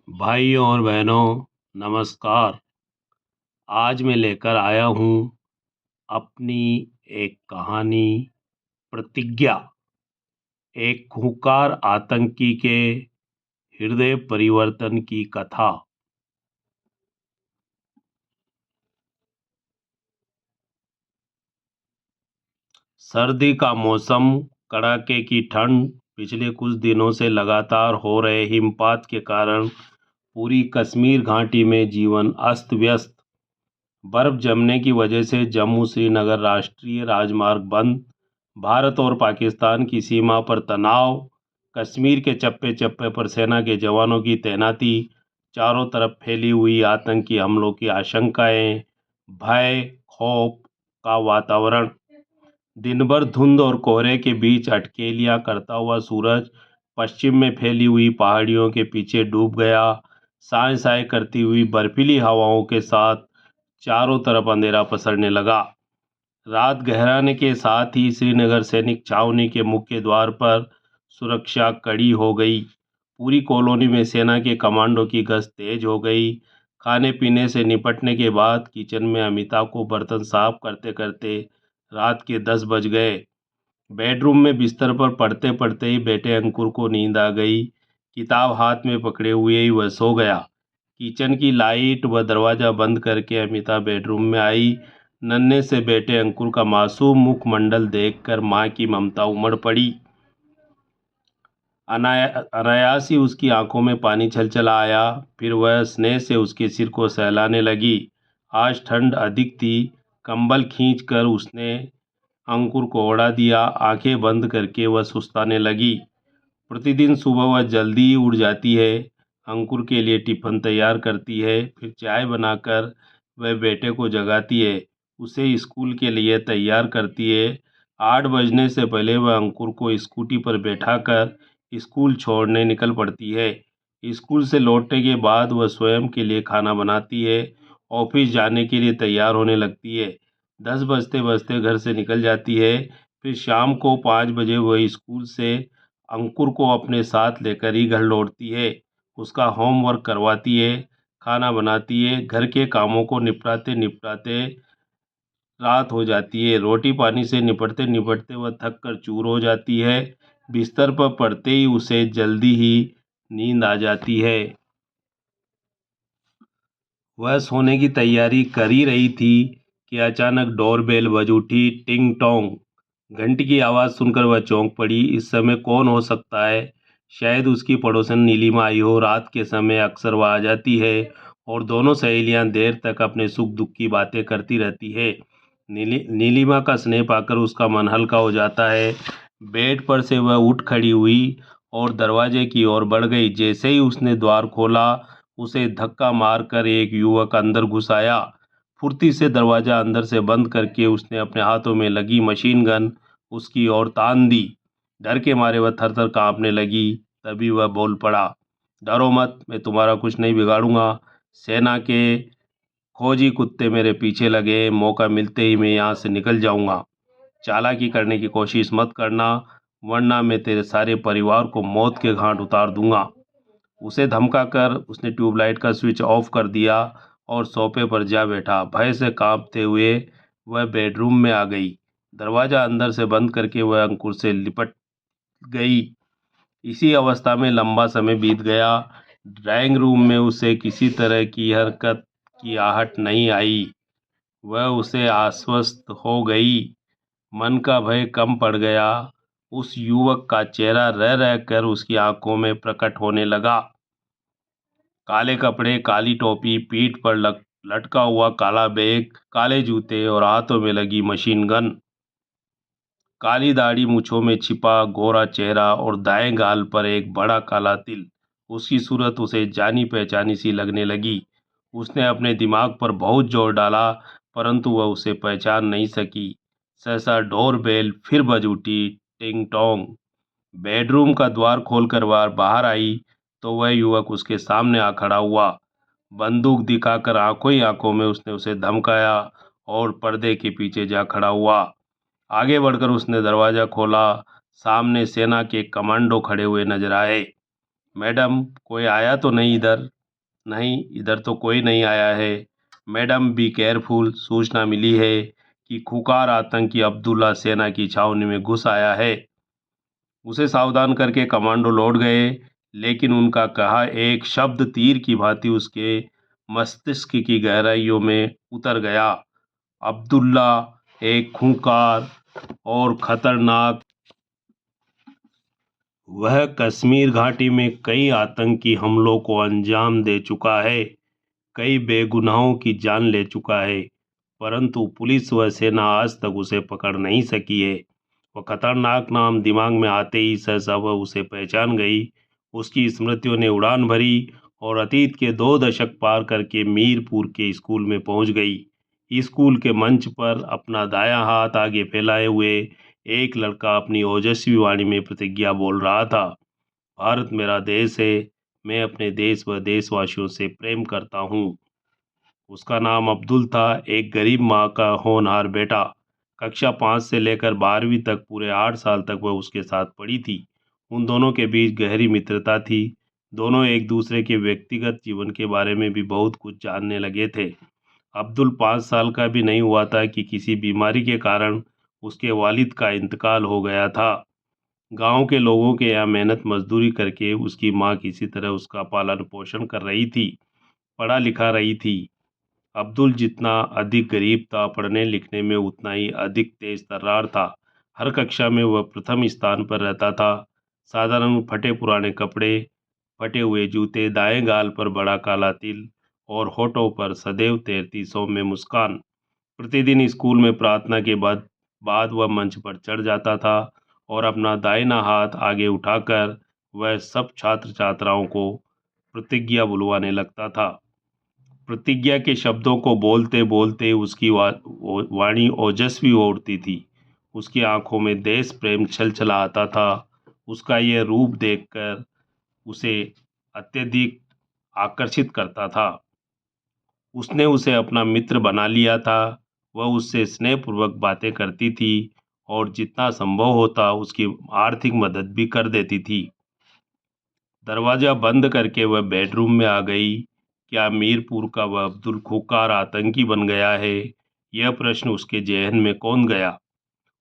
भाइयों और बहनों, नमस्कार। आज मैं लेकर आया हूँ अपनी एक कहानी, प्रतिज्ञा। एक खूंखार आतंकी के हृदय परिवर्तन की कथा। सर्दी का मौसम, कड़ाके की ठंड। पिछले कुछ दिनों से लगातार हो रहे हिमपात के कारण पूरी कश्मीर घाटी में जीवन अस्त व्यस्त। बर्फ जमने की वजह से जम्मू श्रीनगर राष्ट्रीय राजमार्ग बंद। भारत और पाकिस्तान की सीमा पर तनाव। कश्मीर के चप्पे चप्पे पर सेना के जवानों की तैनाती। चारों तरफ फैली हुई आतंकी हमलों की आशंकाएं। भय, खौफ का वातावरण। दिन भर धुंध और कोहरे के बीच अटकेलियां करता हुआ सूरज पश्चिम में फैली हुई पहाड़ियों के पीछे डूब गया। साए साए करती हुई बर्फीली हवाओं के साथ चारों तरफ अंधेरा पसरने लगा। रात गहराने के साथ ही श्रीनगर सैनिक छावनी के मुख्य द्वार पर सुरक्षा कड़ी हो गई। पूरी कॉलोनी में सेना के कमांडो की गश्त तेज हो गई। खाने पीने से निपटने के बाद किचन में अमिता को बर्तन साफ करते करते रात के 10 बज गए। बेडरूम में बिस्तर पर पढ़ते पढ़ते ही बेटे अंकुर को नींद आ गई। किताब हाथ में पकड़े हुए ही वह सो गया। किचन की लाइट व दरवाज़ा बंद करके अमिता बेडरूम में आई। नन्हे से बेटे अंकुर का मासूम मुखमंडल देखकर माँ की ममता उमड़ पड़ी। अनायास ही उसकी आंखों में पानी छलछला आया। फिर वह स्नेह से उसके सिर को सहलाने लगी। आज ठंड अधिक थी। कंबल खींचकर उसने अंकुर को ओढ़ा दिया। आंखें बंद करके वह सुस्ताने लगी। प्रतिदिन सुबह वह जल्दी ही उठ जाती है। अंकुर के लिए टिफ़िन तैयार करती है, फिर चाय बनाकर वह बेटे को जगाती है, उसे स्कूल के लिए तैयार करती है। 8 बजने से पहले वह अंकुर को स्कूटी पर बैठाकर स्कूल छोड़ने निकल पड़ती है। स्कूल से लौटने के बाद वह स्वयं के लिए खाना बनाती है, ऑफिस जाने के लिए तैयार होने लगती है। 10 बजते बजते घर से निकल जाती है। फिर शाम को 5 बजे वह स्कूल से अंकुर को अपने साथ लेकर ही घर लौटती है। उसका होमवर्क करवाती है, खाना बनाती है। घर के कामों को निपटाते निपटाते रात हो जाती है। रोटी पानी से निपटते निपटते वह थक कर चूर हो जाती है। बिस्तर पर पड़ते ही उसे जल्दी ही नींद आ जाती है। वह सोने की तैयारी कर ही रही थी कि अचानक डोरबेल बज उठी। टिंग टोंग। घंटी की आवाज़ सुनकर वह चौंक पड़ी। इस समय कौन हो सकता है? शायद उसकी पड़ोसन नीलिमा आई हो। रात के समय अक्सर वह आ जाती है और दोनों सहेलियां देर तक अपने सुख दुख की बातें करती रहती है। नीलिमा का स्नेह पाकर उसका मन हल्का हो जाता है। बेड पर से वह उठ खड़ी हुई और दरवाजे की ओर बढ़ गई। जैसे ही उसने द्वार खोला, उसे धक्का मारकर एक युवक अंदर घुस आया। फुर्ती से दरवाज़ा अंदर से बंद करके उसने अपने हाथों में लगी मशीन गन उसकी ओर तान दी। डर के मारे वह थर-थर कांपने लगी। तभी वह बोल पड़ा, डरो मत, मैं तुम्हारा कुछ नहीं बिगाड़ूंगा। सेना के खोजी कुत्ते मेरे पीछे लगे, मौका मिलते ही मैं यहाँ से निकल जाऊंगा। चालाकी करने की कोशिश मत करना, वरना मैं तेरे सारे परिवार को मौत के घाट उतार दूंगा। उसे धमकाकर उसने ट्यूबलाइट का स्विच ऑफ कर दिया और सोफे पर जा बैठा। भय से कांपते हुए वह बेडरूम में आ गई। दरवाज़ा अंदर से बंद करके वह अंकुर से लिपट गई। इसी अवस्था में लंबा समय बीत गया। ड्राइंग रूम में उसे किसी तरह की हरकत की आहट नहीं आई। वह उसे आश्वस्त हो गई। मन का भय कम पड़ गया। उस युवक का चेहरा रह रह कर उसकी आंखों में प्रकट होने लगा। काले कपड़े, काली टोपी, पीठ पर लटका हुआ काला बैग, काले जूते और हाथों में लगी मशीन गन। काली दाढ़ी मूछों में छिपा गोरा चेहरा और दाएं गाल पर एक बड़ा काला तिल। उसकी सूरत उसे जानी पहचानी सी लगने लगी। उसने अपने दिमाग पर बहुत जोर डाला, परंतु वह उसे पहचान नहीं सकी। सहसा डोर बेल फिर बज उठी। टिंग टोंग। बेडरूम का द्वार खोलकर वह बाहर आई तो वह युवक उसके सामने आ खड़ा हुआ। बंदूक दिखाकर आंखों ही आंखों में उसने उसे धमकाया और पर्दे के पीछे जा खड़ा हुआ। आगे बढ़कर उसने दरवाज़ा खोला। सामने सेना के कमांडो खड़े हुए नजर आए। मैडम, कोई आया तो नहीं इधर? नहीं, इधर तो कोई नहीं आया है। मैडम बी केयरफुल, सूचना मिली है कि खूंखार आतंकी अब्दुल्ला सेना की छावनी में घुस आया है। उसे सावधान करके कमांडो लौट गए, लेकिन उनका कहा एक शब्द तीर की भांति उसके मस्तिष्क की गहराइयों में उतर गया। अब्दुल्ला एक खूंखार और खतरनाक। वह कश्मीर घाटी में कई आतंकी हमलों को अंजाम दे चुका है, कई बेगुनाहों की जान ले चुका है, परंतु पुलिस व सेना आज तक उसे पकड़ नहीं सकी है। वह खतरनाक नाम दिमाग में आते ही सहसा वह उसे पहचान गई। उसकी स्मृतियों ने उड़ान भरी और अतीत के 2 दशक पार करके मीरपुर के स्कूल में पहुंच गई। स्कूल के मंच पर अपना दायां हाथ आगे फैलाए हुए एक लड़का अपनी ओजस्वी वाणी में प्रतिज्ञा बोल रहा था। भारत मेरा देश है, मैं अपने देश व देशवासियों से प्रेम करता हूँ। उसका नाम अब्दुल था, एक गरीब माँ का होनहार बेटा। कक्षा 5 से लेकर 12वीं तक पूरे 8 साल तक वह उसके साथ पढ़ी थी। उन दोनों के बीच गहरी मित्रता थी। दोनों एक दूसरे के व्यक्तिगत जीवन के बारे में भी बहुत कुछ जानने लगे थे। अब्दुल 5 साल का भी नहीं हुआ था कि किसी बीमारी के कारण उसके वालिद का इंतकाल हो गया था। गांव के लोगों के यहाँ मेहनत मजदूरी करके उसकी माँ किसी तरह उसका पालन पोषण कर रही थी, पढ़ा लिखा रही थी। अब्दुल जितना अधिक गरीब था, पढ़ने लिखने में उतना ही अधिक तेज तर्रार था। हर कक्षा में वह प्रथम स्थान पर रहता था। साधारण फटे पुराने कपड़े, फटे हुए जूते, दाएं गाल पर बड़ा काला तिल और होठों पर सदैव तैरती सौम्य मुस्कान। प्रतिदिन स्कूल में प्रार्थना के बाद वह मंच पर चढ़ जाता था और अपना दाहिना हाथ आगे उठाकर वह सब छात्र छात्राओं को प्रतिज्ञा बुलवाने लगता था। प्रतिज्ञा के शब्दों को बोलते बोलते उसकी वाणी ओजस्वी हो उठती थी। उसकी आंखों में देश प्रेम छलछला आता था। उसका यह रूप देखकर उसे अत्यधिक आकर्षित करता था। उसने उसे अपना मित्र बना लिया था। वह उससे स्नेहपूर्वक बातें करती थी और जितना संभव होता उसकी आर्थिक मदद भी कर देती थी। दरवाजा बंद करके वह बेडरूम में आ गई। क्या मीरपुर का वह अब्दुल खूंखार आतंकी बन गया है? यह प्रश्न उसके जेहन में कौन गया।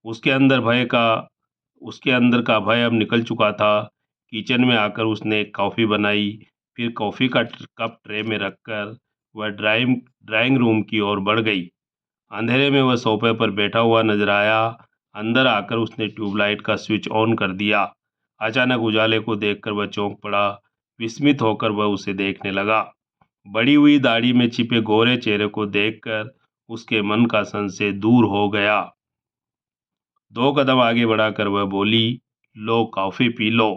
उसके अंदर भय का उसके अंदर का भय अब निकल चुका था। किचन में आकर उसने एक कॉफ़ी बनाई, फिर कॉफ़ी का कप ट्रे में रखकर वह ड्राइंग ड्राइंग रूम की ओर बढ़ गई। अंधेरे में वह सोफे पर बैठा हुआ नजर आया। अंदर आकर उसने ट्यूबलाइट का स्विच ऑन कर दिया। अचानक उजाले को देखकर वह चौंक पड़ा। विस्मित होकर वह उसे देखने लगा। बड़ी हुई दाढ़ी में छिपे गोरे चेहरे को देखकर उसके मन का संशय दूर हो गया। 2 कदम आगे बढ़ाकर वह बोली, लो कॉफ़ी पी लो।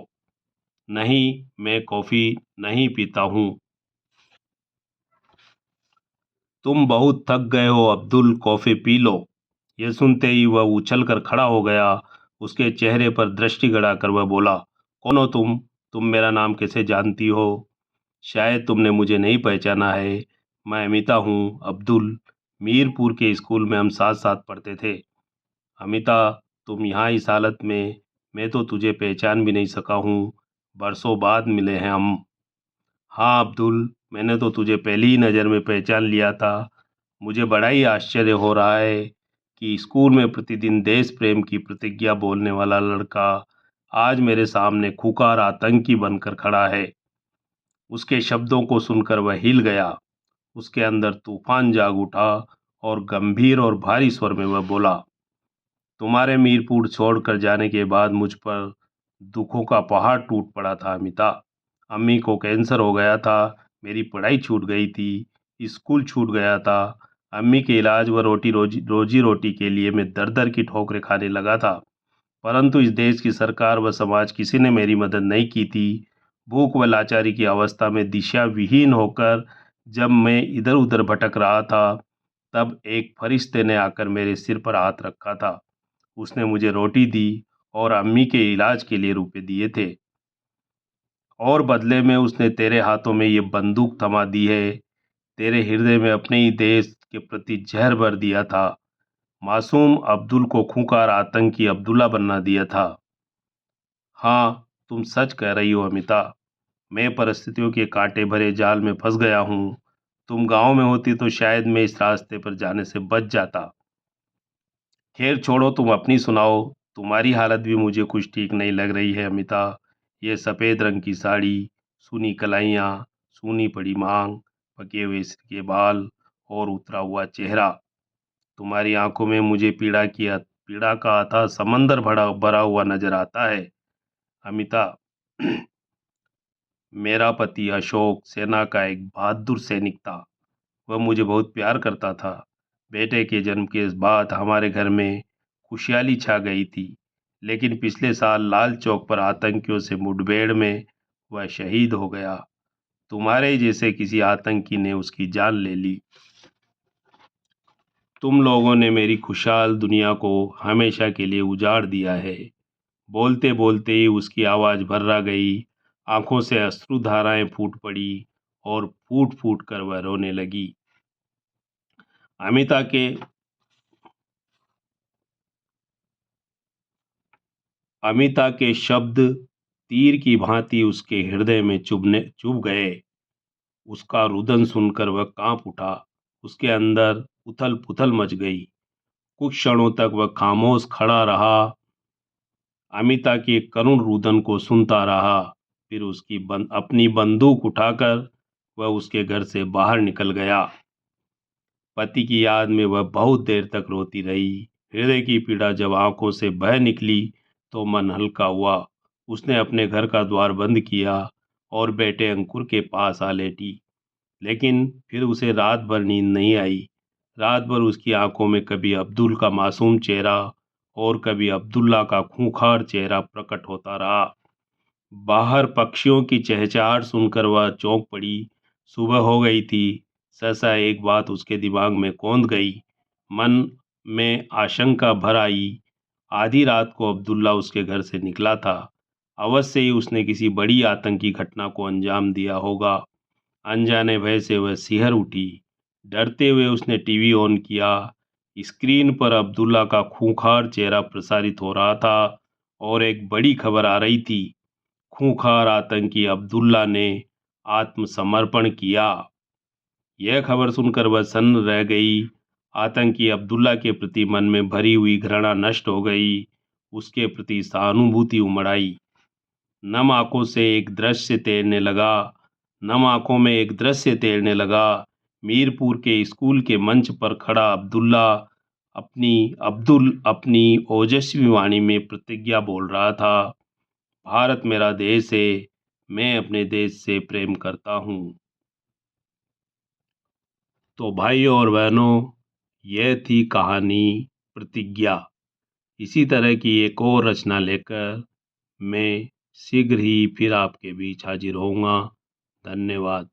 नहीं, मैं कॉफ़ी नहीं पीता हूँ। तुम बहुत थक गए हो अब्दुल, कॉफ़ी पी लो। यह सुनते ही वह उछलकर खड़ा हो गया। उसके चेहरे पर दृष्टि गड़ाकर वह बोला, कौन हो तुम? तुम मेरा नाम कैसे जानती हो? शायद तुमने मुझे नहीं पहचाना है। मैं अमिता हूँ, अब्दुल। मीरपुर के स्कूल में हम साथ साथ पढ़ते थे। अमिता, तुम यहाँ इस हालत में, मैं तो तुझे पहचान भी नहीं सका हूँ। बरसों बाद मिले हैं हम। हाँ अब्दुल, मैंने तो तुझे पहली ही नज़र में पहचान लिया था। मुझे बड़ा ही आश्चर्य हो रहा है कि स्कूल में प्रतिदिन देश प्रेम की प्रतिज्ञा बोलने वाला लड़का आज मेरे सामने खूंखार आतंकी बनकर खड़ा है। उसके शब्दों को सुनकर वह हिल गया। उसके अंदर तूफान जाग उठा और गंभीर और भारी स्वर में वह बोला, तुम्हारे मीरपुर छोड़कर जाने के बाद मुझ पर दुखों का पहाड़ टूट पड़ा था अमिता। अम्मी को कैंसर हो गया था, मेरी पढ़ाई छूट गई थी, स्कूल छूट गया था। अम्मी के इलाज व रोजी रोटी के लिए मैं दर दर की ठोकरें खाने लगा था, परंतु इस देश की सरकार व समाज किसी ने मेरी मदद नहीं की थी। भूख व लाचारी की अवस्था में दिशा विहीन होकर जब मैं इधर उधर भटक रहा था, तब एक फरिश्ते ने आकर मेरे सिर पर हाथ रखा था। उसने मुझे रोटी दी और अम्मी के इलाज के लिए रुपए दिए थे, और बदले में उसने तेरे हाथों में ये बंदूक थमा दी है। तेरे हृदय में अपने ही देश के प्रति जहर भर दिया था। मासूम अब्दुल को खूंखार आतंकी अब्दुल्ला बनना दिया था। हाँ, तुम सच कह रही हो अमिता। मैं परिस्थितियों के कांटे भरे जाल में फंस गया हूँ। तुम गांव में होती तो शायद मैं इस रास्ते पर जाने से बच जाता। खैर छोड़ो, तुम अपनी सुनाओ। तुम्हारी हालत भी मुझे कुछ ठीक नहीं लग रही है अमिता। ये सफ़ेद रंग की साड़ी, सूनी कलाइयाँ, सूनी पड़ी मांग, पके हुए सिर के बाल और उतरा हुआ चेहरा। तुम्हारी आंखों में मुझे पीड़ा का अथाह समंदर भरा भरा हुआ नजर आता है अमिता। मेरा पति अशोक सेना का एक बहादुर सैनिक था। वह मुझे बहुत प्यार करता था। बेटे के जन्म के बाद हमारे घर में खुशहाली छा गई थी, लेकिन पिछले साल लाल चौक पर आतंकियों से मुठभेड़ में वह शहीद हो गया। तुम्हारे जैसे किसी आतंकी ने उसकी जान ले ली। तुम लोगों ने मेरी खुशहाल दुनिया को हमेशा के लिए उजाड़ दिया है। बोलते बोलते ही उसकी आवाज़ भर्रा गई, आंखों से अश्रुधाराएं फूट पड़ी और फूट फूट कर वह रोने लगी। अमिता के अमिता के शब्द तीर की भांति उसके हृदय में चुभ गए। उसका रुदन सुनकर वह कांप उठा। उसके अंदर उथल पुथल मच गई। कुछ क्षणों तक वह खामोश खड़ा रहा, अमिता के करुण रुदन को सुनता रहा। फिर अपनी बंदूक उठाकर वह उसके घर से बाहर निकल गया। पति की याद में वह बहुत देर तक रोती रही। हृदय की पीड़ा जब आंखों से बह निकली तो मन हल्का हुआ। उसने अपने घर का द्वार बंद किया और बेटे अंकुर के पास आ लेटी। लेकिन फिर उसे रात भर नींद नहीं आई। रात भर उसकी आंखों में कभी अब्दुल का मासूम चेहरा और कभी अब्दुल्ला का खूंखार चेहरा प्रकट होता रहा। बाहर पक्षियों की चहचहाट सुनकर वह चौंक पड़ी। सुबह हो गई थी। सहसा एक बात उसके दिमाग में कौंध गई। मन में आशंका भर आई। आधी रात को अब्दुल्ला उसके घर से निकला था। अवश्य ही उसने किसी बड़ी आतंकी घटना को अंजाम दिया होगा। अनजाने भय से वह सिहर उठी। डरते हुए उसने टीवी ऑन किया। स्क्रीन पर अब्दुल्ला का खूंखार चेहरा प्रसारित हो रहा था और एक बड़ी खबर आ रही थी। खूंखार आतंकी अब्दुल्ला ने आत्मसमर्पण किया। यह खबर सुनकर वह सन्न रह गई। आतंकी अब्दुल्ला के प्रति मन में भरी हुई घृणा नष्ट हो गई। उसके प्रति सहानुभूति उमड़ आई। नम आंखों से एक दृश्य तैरने लगा नम आंखों में एक दृश्य तैरने लगा। मीरपुर के स्कूल के मंच पर खड़ा अब्दुल अपनी ओजस्वी वाणी में प्रतिज्ञा बोल रहा था। भारत मेरा देश है। मैं अपने देश से प्रेम करता हूँ। तो भाइयों और बहनों, यह थी कहानी प्रतिज्ञा। इसी तरह की एक और रचना लेकर मैं शीघ्र ही फिर आपके बीच हाजिर होऊंगा। धन्यवाद।